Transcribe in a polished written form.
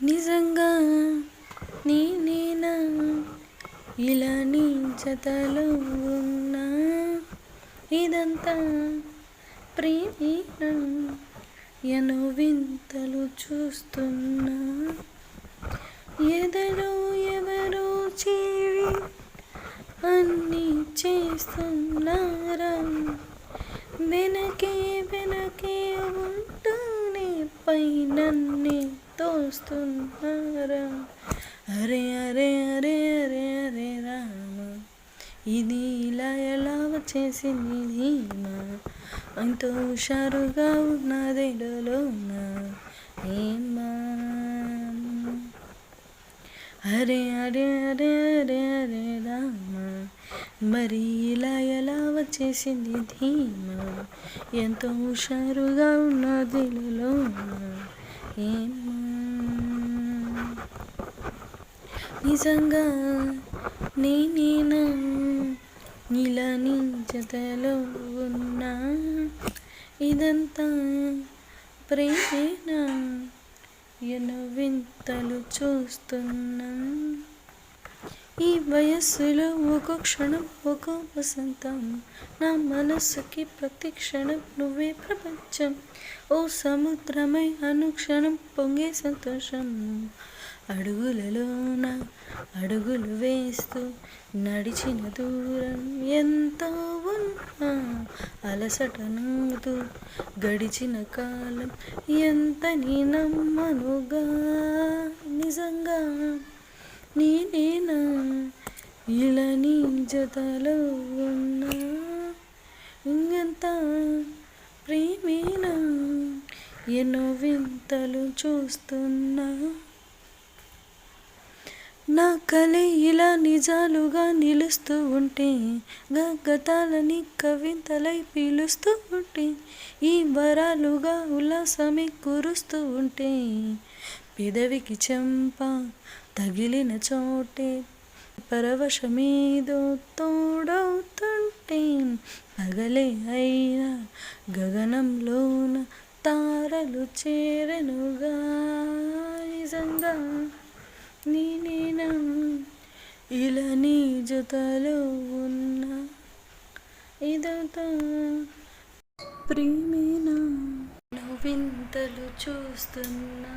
నిజంగా నేనేనా ఇలా నీ జతలో ఉన్నా, ఇదంతా ప్రేమేనా ఎన్నో వింతలు చూస్తున్నా, ఎదలో ఎవరో చేరి అన్నీ చేస్తున్నారా, వెనకే ఉంటూనే పైనన్నే తోస్తున్నారా. అరే అరే అరే అరే అరే రామ, ఇది ఇలా ఎలా వచ్చేసింది ధీమా, ఎంతో హుషారుగా ఉన్నదేలోన ఏమా. అరే అరే అరే అరే అరే రామ, మరి ఇలా ఎలా వచ్చేసింది ధీమా, ఎంతో హుషారుగా ఉన్నదిలోన ఏమా. నిజంగా నేనేనా ఇలా నీ జతలో ఉన్నా, ఇదంతా ప్రేమేనా ఎన్నో వింతలు చూస్తున్నా, ఈ వయస్సులో ఒక్కో క్షణం ఒక్కో వసంతం, నా మనస్సుకి ప్రతి క్షణం నువ్వే ప్రపంచం, ఓ సముద్రమై అనుక్షణం పొంగే సంతోషం, అడుగులలోన అడుగులు వేస్తూ నడిచిన దూరం ఎంతో ఉన్నా, అలసట నవ్వుతూ గడిచిన కాలం ఎంతని నమ్మనుగా. నిజంగా నేనేనా ఇలా నీ జతలో ఉన్నా, ఇంకంతా ప్రేమేనా ఎన్నో వింతలు చూస్తున్నా, నా కలే ఇలా నిజాలుగా నిలుస్తూ ఉంటే, గతాలని కవితలై పీలుస్తూ ఉంటే, ఈ వరాలుగా ఉల్లాసమే కురుస్తూ ఉంటే, పెదవికి చెంప తగిలిన చోటే పరవశమేదో తోడవుతుంటే, పగలే అయినా గగనంలోన తారలు చేరెనుగా. నిజంగా నేనేనా ఇలా నీ జతలో ఉన్నా, ఇదంతా ప్రేమేనా వింతలు చూస్తున్నా.